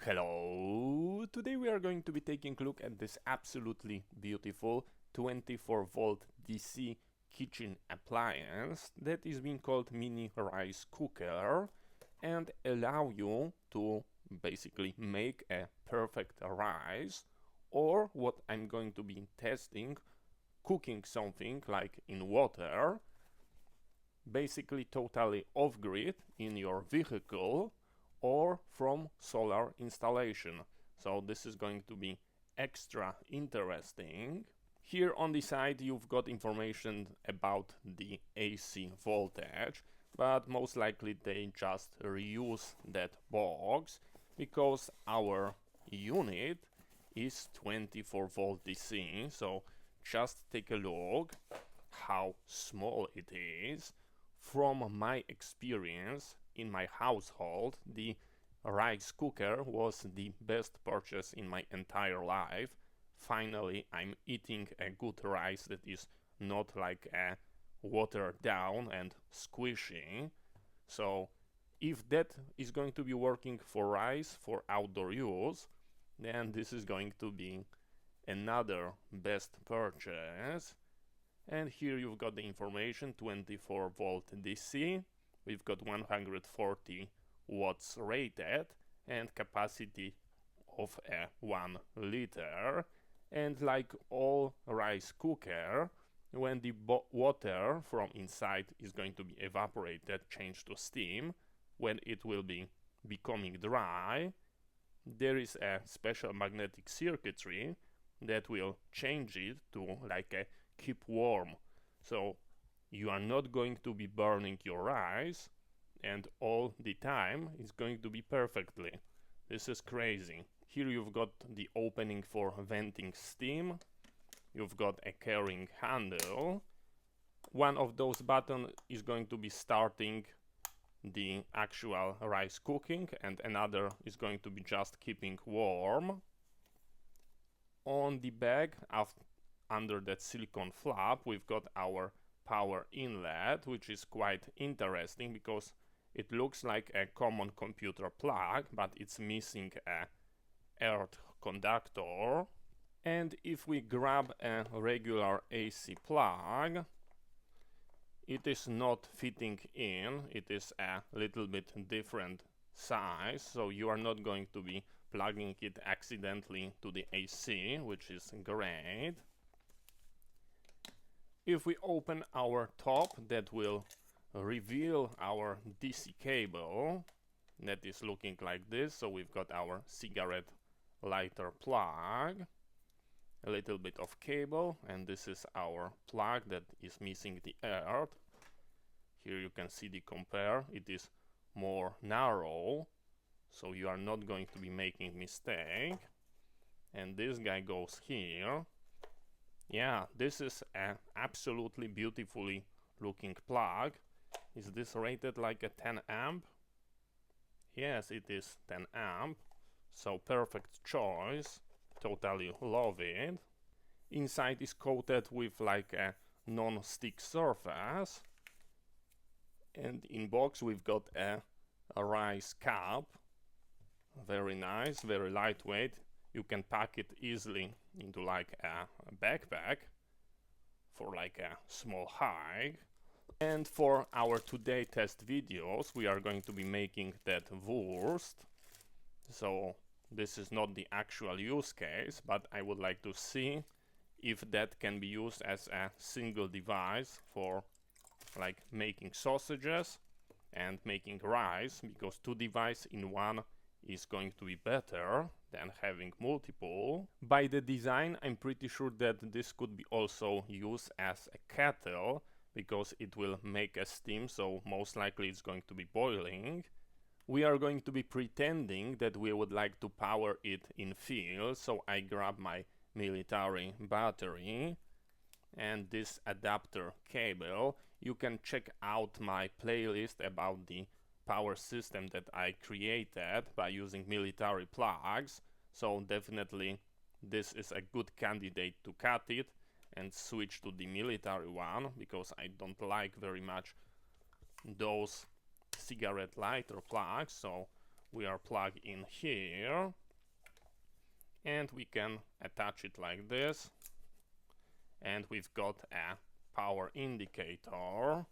Hello! Today we are going to be taking a look at this absolutely beautiful 24-volt DC kitchen appliance that is being called mini rice cooker and allow you to basically make a perfect rice, or what I'm going to be testing, cooking something like in water, basically totally off-grid in your vehicle or from solar installation. So this is going to be extra interesting. Here on the side you've got information about the AC voltage, but most likely they just reuse that box because our unit is 24 volt DC. So just take a look how small it is. From my experience in my household, the rice cooker was the best purchase in my entire life. Finally, I'm eating a good rice that is not like a watered down and squishy. So if that is going to be working for rice for outdoor use, then this is going to be another best purchase. And here you've got the information, 24 volt DC, we've got 140 watts rated and capacity of a 1 liter. And like all rice cooker, when the water from inside is going to be evaporated, changed to steam, when it will be becoming dry, there is a special magnetic circuitry that will change it to like a keep warm. So you are not going to be burning your rice, and all the time it's going to be perfectly. This is crazy. Here you've got the opening for venting steam. You've got a carrying handle. One of those buttons is going to be starting the actual rice cooking, and another is going to be just keeping warm. On the back, under that silicone flap, we've got our power inlet, which is quite interesting because it looks like a common computer plug, but it's missing a earth conductor. And if we grab a regular AC plug, it is not fitting in. It is a little bit different size, so you are not going to be plugging it accidentally to the AC, which is great. If we open our top, that will reveal our DC cable that is looking like this. So we've got our cigarette lighter plug, a little bit of cable, and this is our plug that is missing the earth. Here you can see the compare. It is more narrow, so you are not going to be making mistake. And this guy goes here. Yeah, this is an absolutely beautifully looking plug. Is this rated like a 10 amp? Yes, it is 10 amp. So perfect choice. Totally love it. Inside is coated with like a non-stick surface. And in box we've got a rice cup. Very nice, very lightweight. You can pack it easily into like a backpack for like a small hike. And for our today test videos, we are going to be making that wurst. So this is not the actual use case, but I would like to see if that can be used as a single device for like making sausages and making rice, because two devices in one is going to be better than having multiple. By the design, I'm pretty sure that this could be also used as a kettle, because it will make a steam, so most likely it's going to be boiling. We are going to be pretending that we would like to power it in field, so I grab my military battery and this adapter cable. You can check out my playlist about the power system that I created by using military plugs, so definitely this is a good candidate to cut it and switch to the military one, because I don't like very much those cigarette lighter plugs. So we are plugged in here, and we can attach it like this, and we've got a power indicator.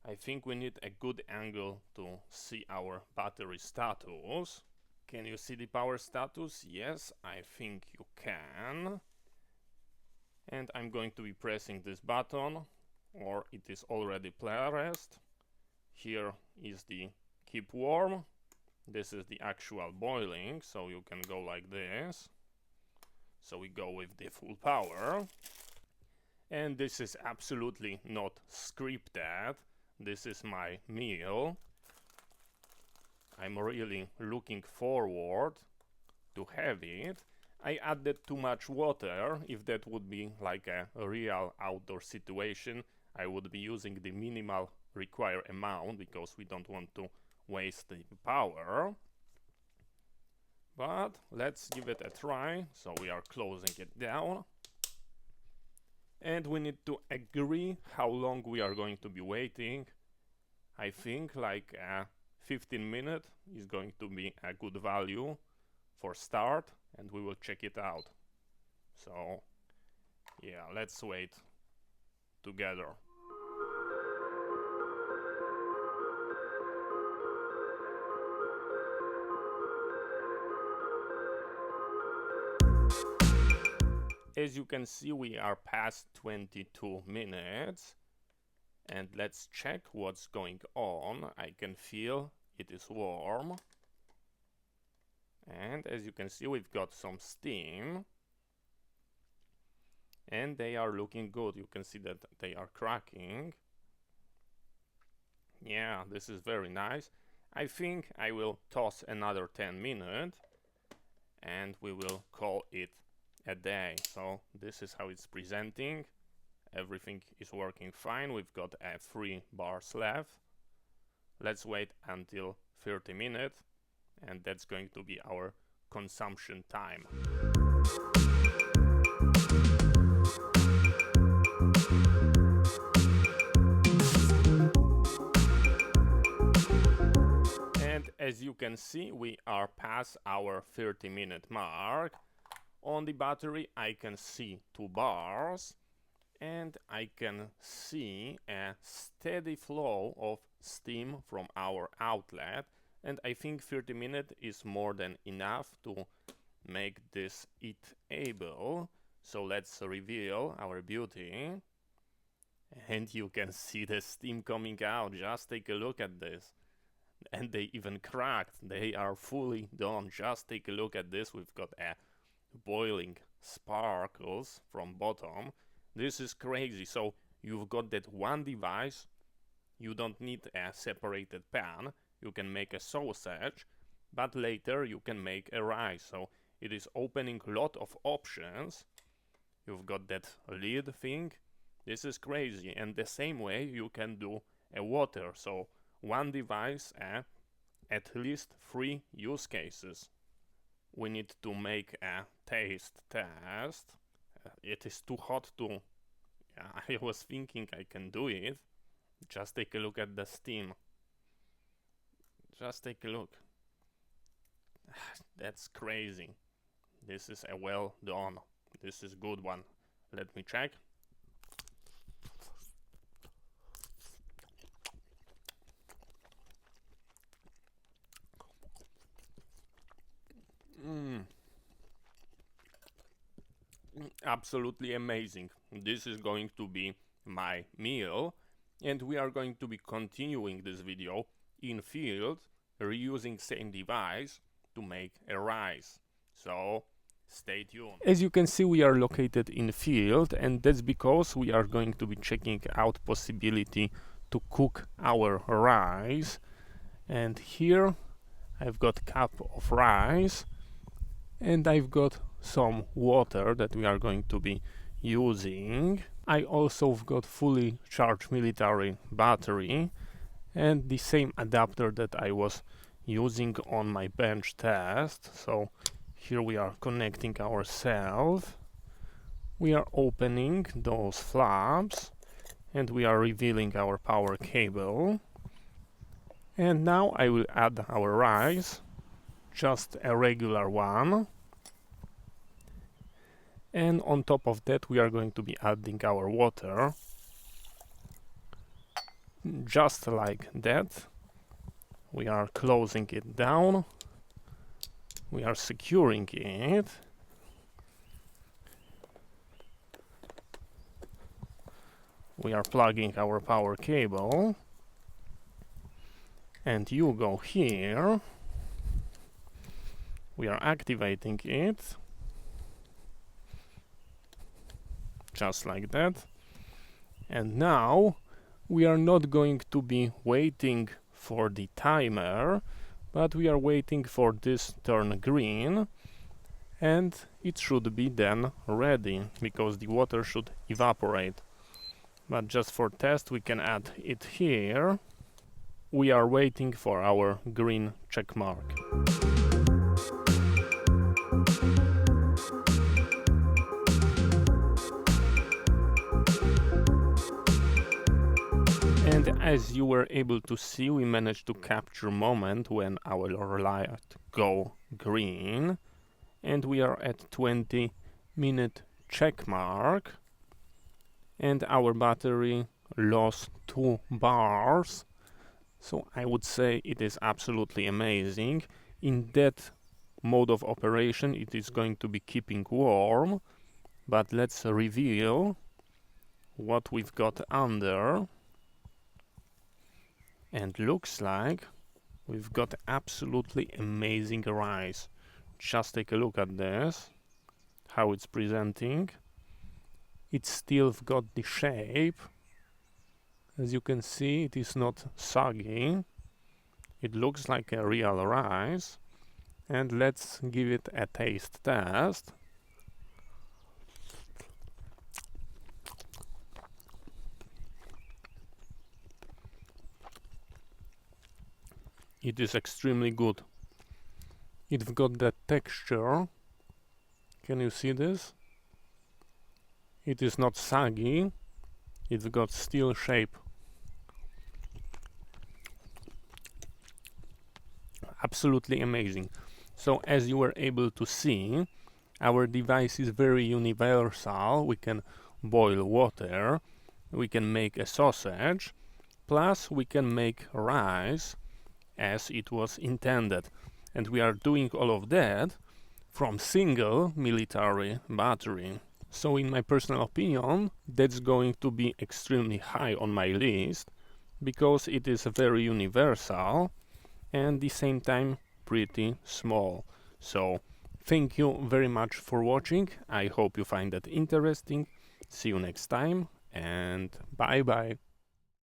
I think we need a good angle to see our battery status. Can you see the power status? Yes, I think you can. And I'm going to be pressing this button, or it is already pressed. Here is the keep warm. This is the actual boiling, so you can go like this. So we go with the full power. And this is absolutely not scripted. This is my meal. I'm really looking forward to have it. I added too much water. If that would be like a real outdoor situation, I would be using the minimal required amount because we don't want to waste the power. But let's give it a try. So we are closing it down. And we need to agree how long we are going to be waiting. I think like 15 minutes is going to be a good value for start, and we will check it out. So yeah, let's wait together. As you can see, we are past 22 minutes, and let's check what's going on. I can feel it is warm, and as you can see, we've got some steam, and they are looking good. You can see that they are cracking. Yeah, this is very nice. I think I will toss another 10 minutes, and we will call it a day. So this is how it's presenting. Everything is working fine. We've got 3 bars left. Let's wait until 30 minutes, and that's going to be our consumption time. And as you can see, we are past our 30-minute mark. On the battery, I can see 2 bars, and I can see a steady flow of steam from our outlet, and I think 30 minutes is more than enough to make this eatable. So let's reveal our beauty, and you can see the steam coming out. Just take a look at this. And they even cracked. They are fully done. Just take a look at this. We've got a boiling sparkles from bottom. This is crazy. So you've got that one device. You don't need a separated pan. You can make a sausage, but later you can make a rice. So it is opening a lot of options. You've got that lid thing. This is crazy. And the same way you can do a water. So one device, at least 3 use cases. We need to make a taste test. It is too hot to... I was thinking I can do it. Just take a look at the steam. Just take a look. That's crazy. This is a well done. This is good one. Let me check. Absolutely amazing. This is going to be my meal, and we are going to be continuing this video in field, reusing same device to make a rice. So stay tuned. As you can see, we are located in field, and that's because we are going to be checking out possibility to cook our rice. And here I've got cup of rice, and I've got some water that we are going to be using. I also got fully charged military battery and the same adapter that I was using on my bench test. So here we are connecting ourselves. We are opening those flaps and we are revealing our power cable. And now I will add our rice. just a regular one. And on top of that we are going to be adding our water, just like that. We are closing it down, we are securing it, we are plugging our power cable, and you go here. We are activating it, just like that. And now we are not going to be waiting for the timer, but we are waiting for this turn green, and it should be then ready, because the water should evaporate. But just for test we can add it here. We are waiting for our green check mark. And as you were able to see, we managed to capture moment when our light go green, and we are at 20-minute check mark, and our battery lost 2 bars. So I would say it is absolutely amazing. In that mode of operation it is going to be keeping warm, but let's reveal what we've got under. And looks like we've got absolutely amazing rice. Just take a look at this, how it's presenting. It's still got the shape. As you can see, it is not soggy. It looks like a real rice. And let's give it a taste test. It is extremely good. It's got that texture. Can you see this? It is not saggy. It's got still shape. Absolutely amazing. So as you were able to see, our device is very universal. We can boil water, we can make a sausage, plus we can make rice as it was intended. And we are doing all of that from single military battery. So in my personal opinion, that's going to be extremely high on my list, because it is very universal and at the same time pretty small. So thank you very much for watching. I hope you find that interesting. See you next time, and bye bye.